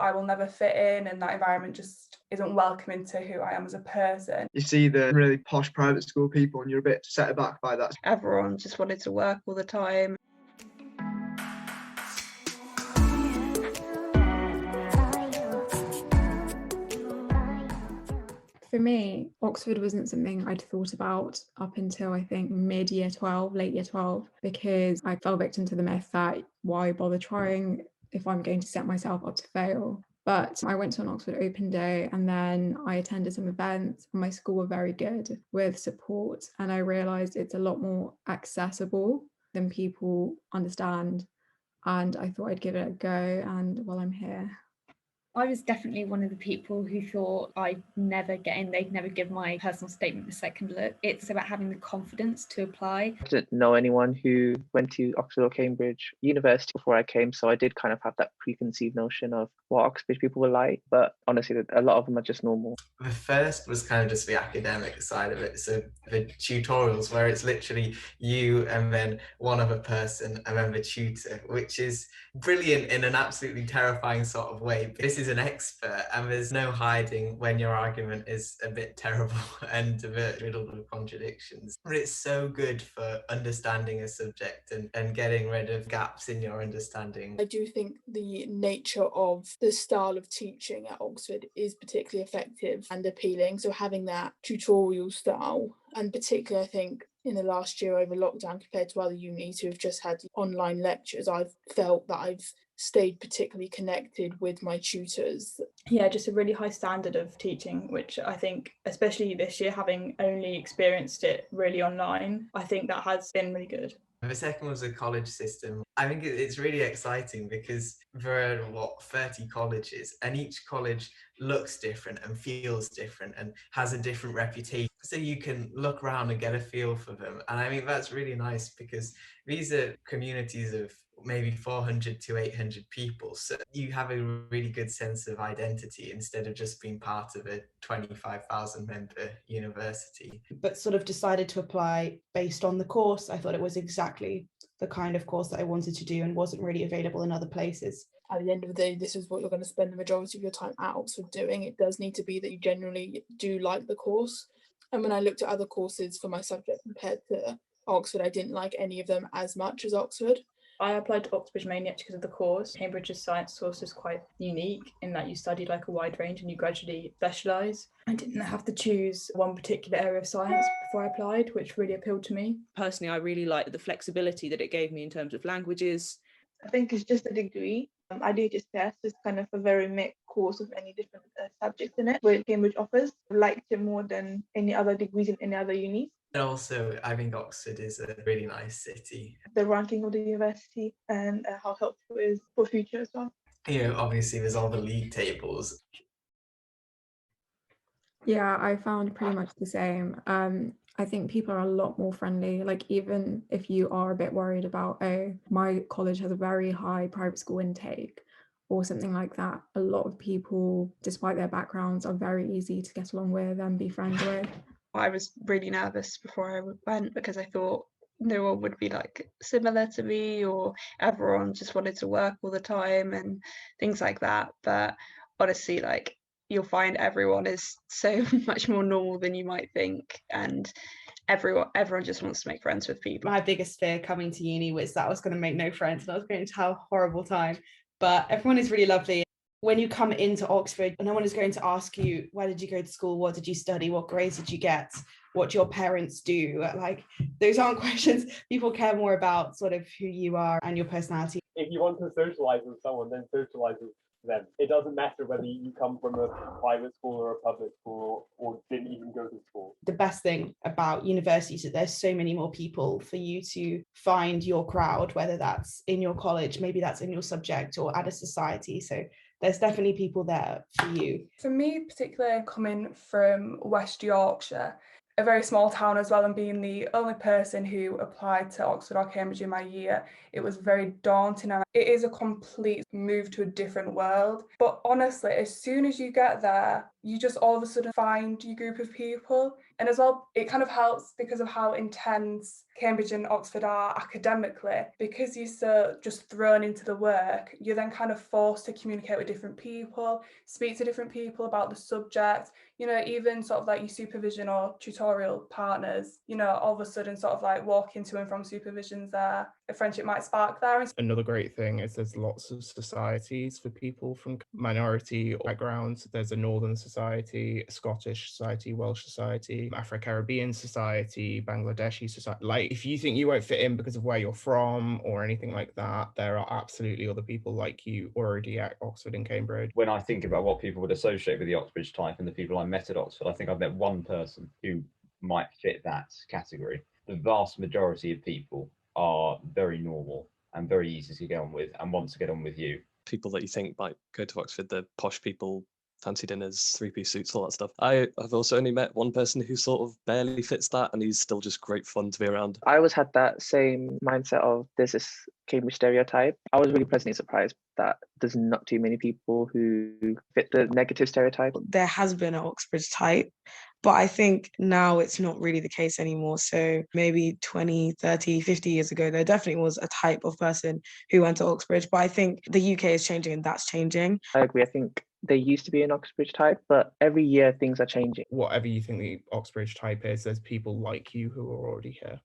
I will never fit in, and that environment just isn't welcoming to who I am as a person. You see the really posh private school people and you're a bit set aback by that. Everyone just wanted to work all the time. For me, Oxford wasn't something I'd thought about up until I think mid-year 12, late year 12, because I fell victim to the myth that why bother trying if I'm going to set myself up to fail. But I went to an Oxford Open Day and then I attended some events and my school were very good with support, and I realised it's a lot more accessible than people understand, and I thought I'd give it a go, and well, I'm here. I was definitely one of the people who thought I'd never get in, they'd never give my personal statement a second look. It's about having the confidence to apply. I didn't know anyone who went to Oxford or Cambridge University before I came, so I did kind of have that preconceived notion of what Oxbridge people were like, but honestly, a lot of them are just normal. The first was kind of just the academic side of it, so the tutorials where it's literally you and then one other person and then the tutor, which is brilliant in an absolutely terrifying sort of way. This is an expert and there's no hiding when your argument is a bit terrible and a bit riddled with contradictions. But it's so good for understanding a subject and getting rid of gaps in your understanding. I do think the nature of the style of teaching at Oxford is particularly effective and appealing. So having that tutorial style, and particularly I think in the last year over lockdown compared to other unis who have just had online lectures, I've felt that I've stayed particularly connected with my tutors. Yeah, just a really high standard of teaching, which I think, especially this year, having only experienced it really online, I think that has been really good. The second was a college system. I think it's really exciting because there are, 30 colleges, and each college looks different and feels different and has a different reputation. So you can look around and get a feel for them. And I think that's really nice because these are communities of maybe 400 to 800 people. So you have a really good sense of identity instead of just being part of a 25,000 member university. But sort of decided to apply based on the course. I thought it was exactly the kind of course that I wanted to do and wasn't really available in other places. At the end of the day, this is what you're going to spend the majority of your time at Oxford doing. It does need to be that you generally do like the course. And when I looked at other courses for my subject compared to Oxford, I didn't like any of them as much as Oxford. I applied to Oxbridge mainly because of the course. Cambridge's science course is quite unique in that you study like a wide range and you gradually specialise. I didn't have to choose one particular area of science before I applied, which really appealed to me. Personally, I really liked the flexibility that it gave me in terms of languages. I think it's just a degree. I did just test. It's kind of a very mixed course with any different subjects in it, which Cambridge offers. I liked it more than any other degrees in any other unis. And also, I think Oxford is a really nice city. The ranking of the university and how helpful it is for future as well. You know, obviously there's all the league tables. Yeah, I found pretty much the same. I think people are a lot more friendly. Like, even if you are a bit worried about, oh, my college has a very high private school intake or something like that, a lot of people, despite their backgrounds, are very easy to get along with and be friends with. I was really nervous before I went because I thought no one would be like similar to me, or everyone just wanted to work all the time and things like that. But honestly, like, you'll find everyone is so much more normal than you might think, and everyone just wants to make friends with people. My biggest fear coming to uni was that I was going to make no friends and I was going to have a horrible time. But everyone is really lovely. When you come into Oxford, no one is going to ask you, where did you go to school? What did you study? What grades did you get? What do your parents do? Like, those aren't questions. People care more about sort of who you are and your personality. If you want to socialise with someone, then socialise with them. It doesn't matter whether you come from a private school or a public school or didn't even go to school. The best thing about university is that there's so many more people for you to find your crowd, whether that's in your college, maybe that's in your subject, or at a society. So there's definitely people there for you. For me, particularly coming from West Yorkshire, a very small town as well, and being the only person who applied to Oxford or Cambridge in my year, it was very daunting, and it is a complete move to a different world. But honestly, as soon as you get there, you just all of a sudden find your group of people, And as well, it kind of helps because of how intense Cambridge and Oxford are academically. Because you're so just thrown into the work, you're then kind of forced to communicate with different people, speak to different people about the subject, you know, even sort of like your supervision or tutorial partners, you know, all of a sudden sort of like walking to and from supervisions there, a friendship might spark there. Another great thing is there's lots of societies for people from minority backgrounds. There's a Northern Society, a Scottish Society, Welsh Society, Afro-Caribbean Society, Bangladeshi Society. Like, if you think you won't fit in because of where you're from or anything like that, there are absolutely other people like you already at Oxford and Cambridge. When I think about what people would associate with the Oxbridge type and the people I met at Oxford, I think I've met one person who might fit that category. The vast majority of people are very normal and very easy to get on with and want to get on with you. People that you think might go to Oxford, the posh people, fancy dinners, three-piece suits, all that stuff. I've also only met one person who sort of barely fits that, and he's still just great fun to be around. I always had that same mindset of there's this Cambridge stereotype. I was really pleasantly surprised that there's not too many people who fit the negative stereotype. There has been an Oxbridge type, but I think now it's not really the case anymore. So maybe 20, 30, 50 years ago, there definitely was a type of person who went to Oxbridge. But I think the UK is changing and that's changing. I agree. I think there used to be an Oxbridge type, but every year things are changing. Whatever you think the Oxbridge type is, there's people like you who are already here.